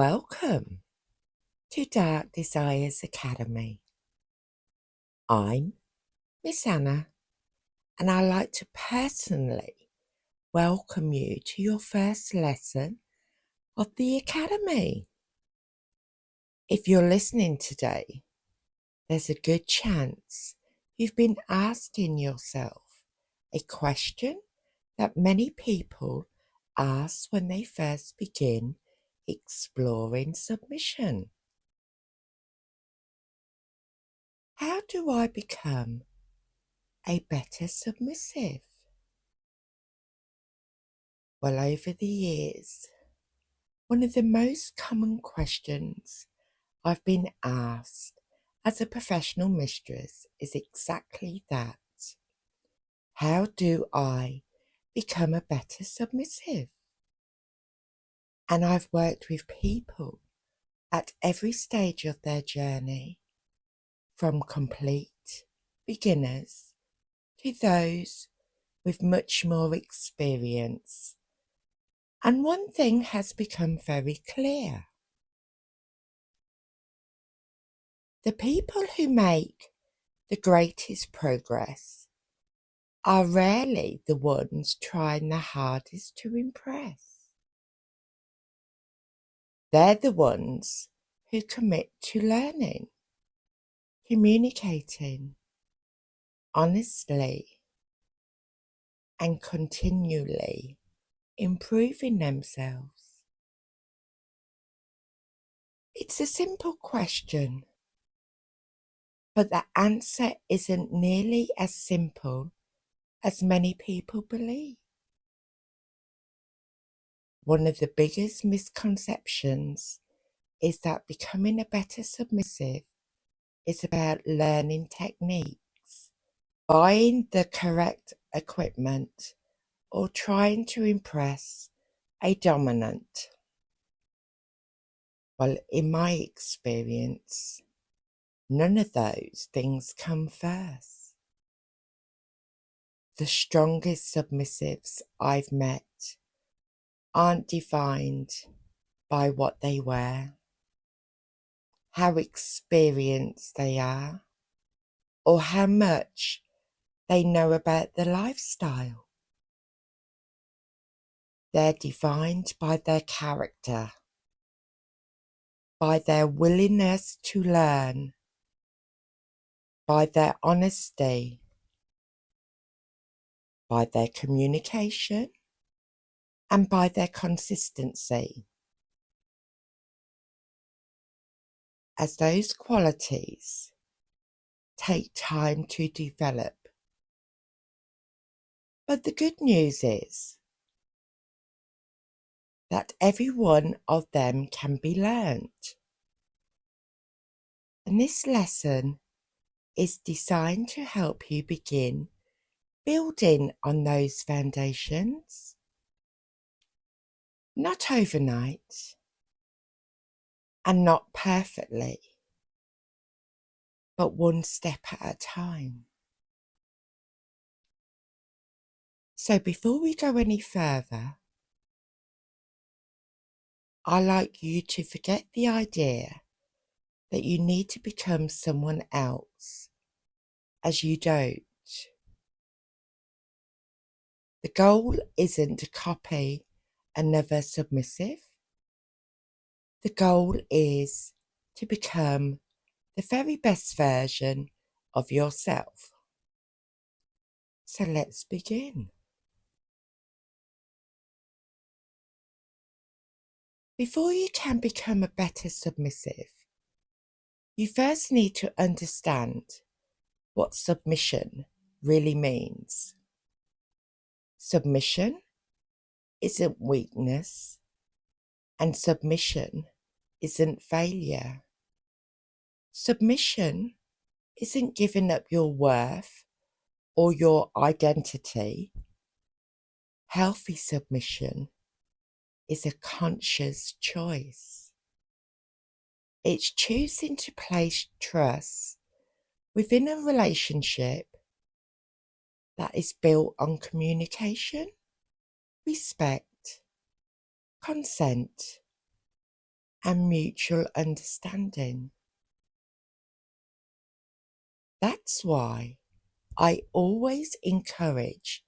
Welcome to Dark Desires Academy. I'm Miss Anna, and I'd like to personally welcome you to your first lesson of the Academy. If you're listening today, there's a good chance you've been asking yourself a question that many people ask when they first begin exploring submission. How do I become a better submissive? Well, over the years, one of the most common questions I've been asked as a professional mistress is exactly that. How do I become a better submissive? And I've worked with people at every stage of their journey, from complete beginners to those with much more experience. And one thing has become very clear. The people who make the greatest progress are rarely the ones trying the hardest to impress. They're the ones who commit to learning, communicating honestly, and continually improving themselves. It's a simple question, but the answer isn't nearly as simple as many people believe. One of the biggest misconceptions is that becoming a better submissive is about learning techniques, buying the correct equipment, or trying to impress a dominant. Well, in my experience, none of those things come first. The strongest submissives I've met aren't defined by what they wear, how experienced they are, or how much they know about the lifestyle. They're defined by their character, by their willingness to learn, by their honesty, by their communication, and by their consistency. As those qualities take time to develop. But the good news is that every one of them can be learnt. And this lesson is designed to help you begin building on those foundations. Not overnight, and not perfectly, but one step at a time. So before we go any further, I'd like you to forget the idea that you need to become someone else, as you don't. The goal isn't to copy another submissive. The goal is to become the very best version of yourself. So let's begin. Before you can become a better submissive, you first need to understand what submission really means. Submission isn't weakness, and submission isn't failure. Submission isn't giving up your worth or your identity. Healthy submission is a conscious choice. It's choosing to place trust within a relationship that is built on communication, respect, consent, and mutual understanding. That's why I always encourage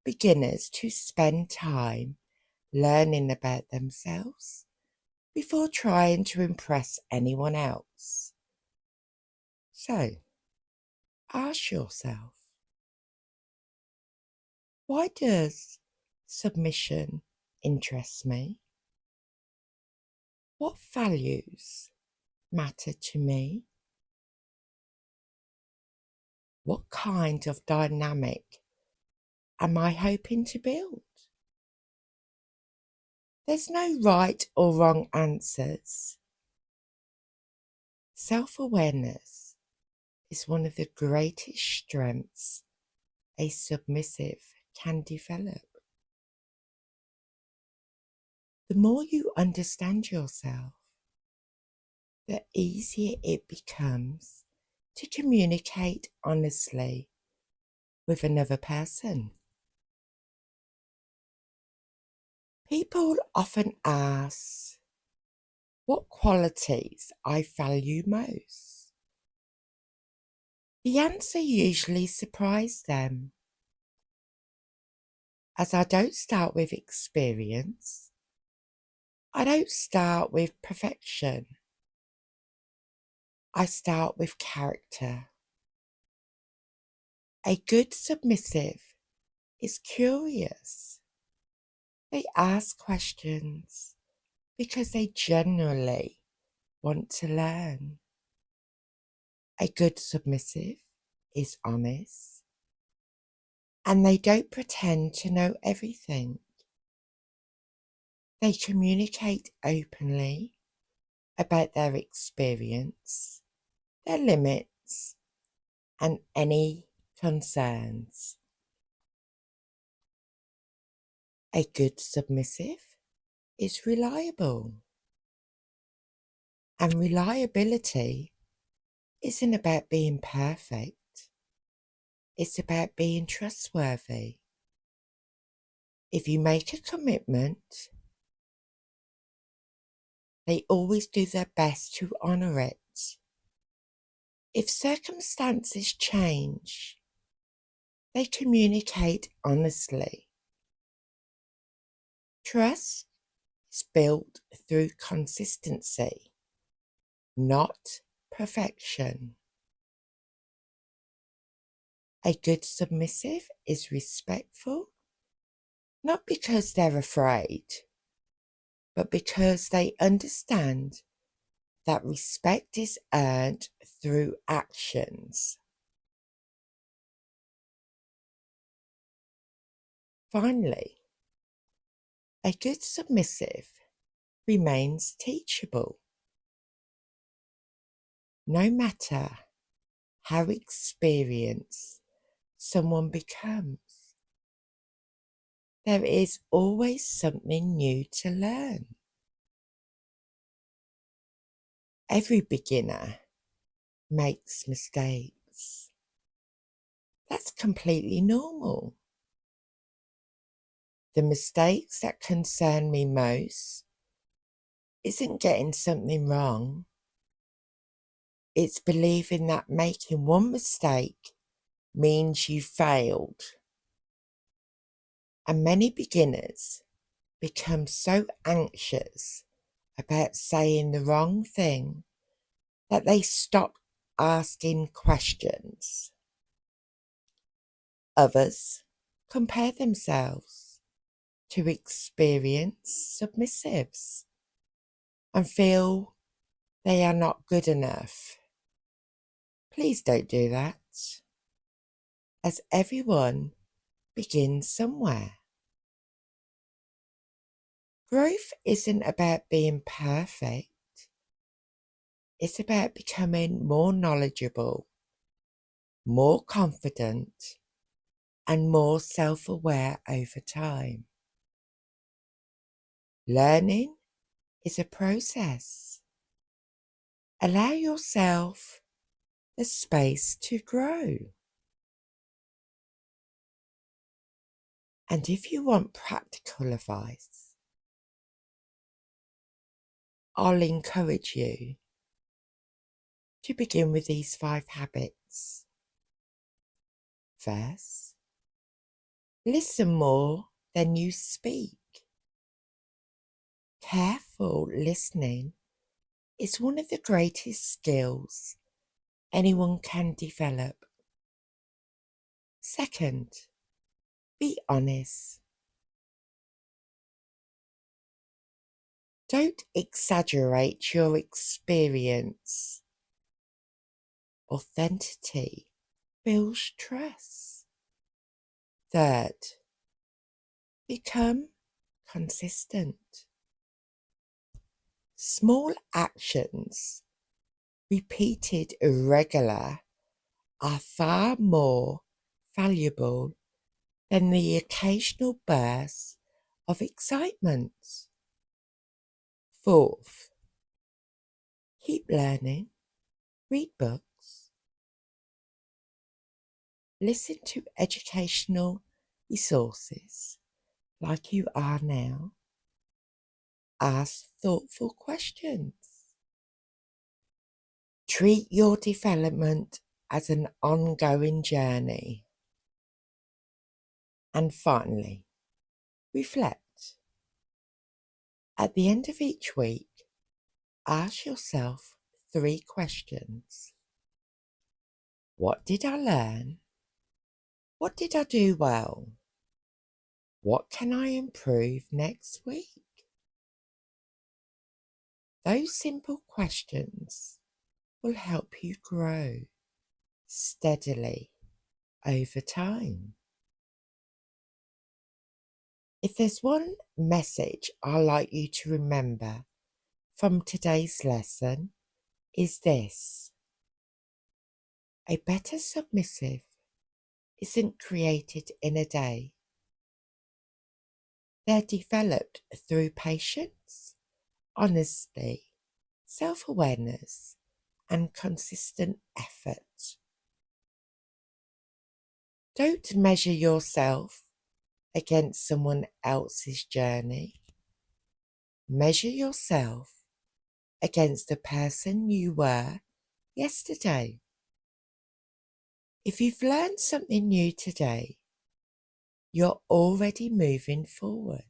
beginners to spend time learning about themselves before trying to impress anyone else. So, ask yourself, why does submission interest me? What values matter to me? What kind of dynamic am I hoping to build? There's no right or wrong answers. Self-awareness is one of the greatest strengths a submissive can develop. The more you understand yourself, the easier it becomes to communicate honestly with another person. People often ask what qualities I value most. The answer usually surprises them, as I don't start with experience. I don't start with perfection. I start with character. A good submissive is curious. They ask questions because they genuinely want to learn. A good submissive is honest, and they don't pretend to know everything. They communicate openly about their experience, their limits, and any concerns. A good submissive is reliable, and reliability isn't about being perfect. It's about being trustworthy. If you make a commitment, they always do their best to honour it. If circumstances change, they communicate honestly. Trust is built through consistency, not perfection. A good submissive is respectful, not because they're afraid, but because they understand that respect is earned through actions. Finally, a good submissive remains teachable. No matter how experienced someone becomes, there is always something new to learn. Every beginner makes mistakes. That's completely normal. The mistakes that concern me most isn't getting something wrong. It's believing that making one mistake means you failed. And many beginners become so anxious about saying the wrong thing that they stop asking questions. Others compare themselves to experienced submissives and feel they are not good enough. Please don't do that, as everyone begins somewhere. Growth isn't about being perfect. It's about becoming more knowledgeable, more confident, and more self-aware over time. Learning is a process. Allow yourself the space to grow. And if you want practical advice, I'll encourage you to begin with these 5 habits. First, listen more than you speak. Careful listening is one of the greatest skills anyone can develop. Second, be honest. Don't exaggerate your experience. Authenticity builds trust. Third, become consistent. Small actions, repeated regular, are far more valuable than the occasional bursts of excitement. Fourth, keep learning, read books, listen to educational resources like you are now, ask thoughtful questions. Treat your development as an ongoing journey. And finally, reflect. At the end of each week, ask yourself 3 questions. What did I learn? What did I do well? What can I improve next week? Those simple questions will help you grow steadily over time. If there's one message I'd like you to remember from today's lesson, is this: a better submissive isn't created in a day. They're developed through patience, honesty, self-awareness, and consistent effort. Don't measure yourself against someone else's journey. Measure yourself against the person you were yesterday. If you've learned something new today, you're already moving forward.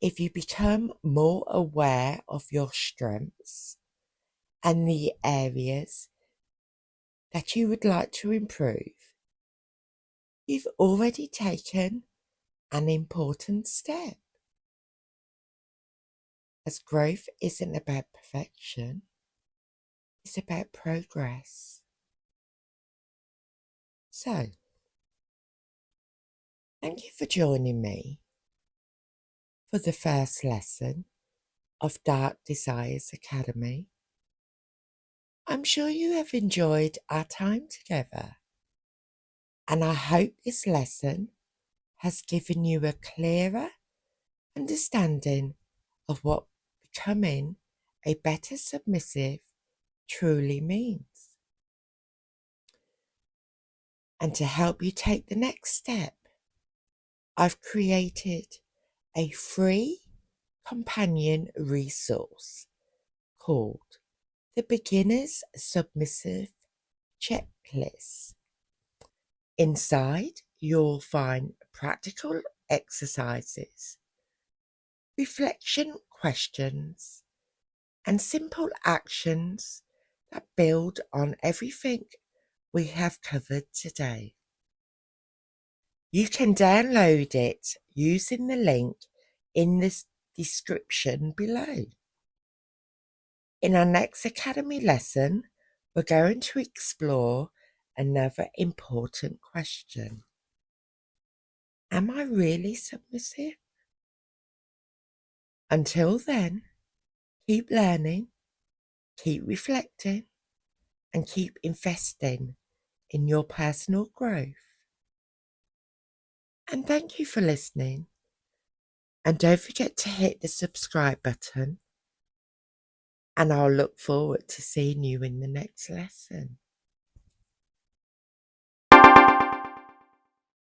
If you become more aware of your strengths and the areas that you would like to improve, you've already taken an important step. As growth isn't about perfection, it's about progress. So, thank you for joining me for the first lesson of Dark Desires Academy. I'm sure you have enjoyed our time together, and I hope this lesson has given you a clearer understanding of what becoming a better submissive truly means. And to help you take the next step, I've created a free companion resource called the Beginner's Submissive Checklist. Inside, you'll find practical exercises, reflection questions, and simple actions that build on everything we have covered today. You can download it using the link in the description below. In our next Academy lesson, we're going to explore another important question. Am I really submissive? Until then, keep learning, keep reflecting, and keep investing in your personal growth. And thank you for listening. And don't forget to hit the subscribe button. And I'll look forward to seeing you in the next lesson.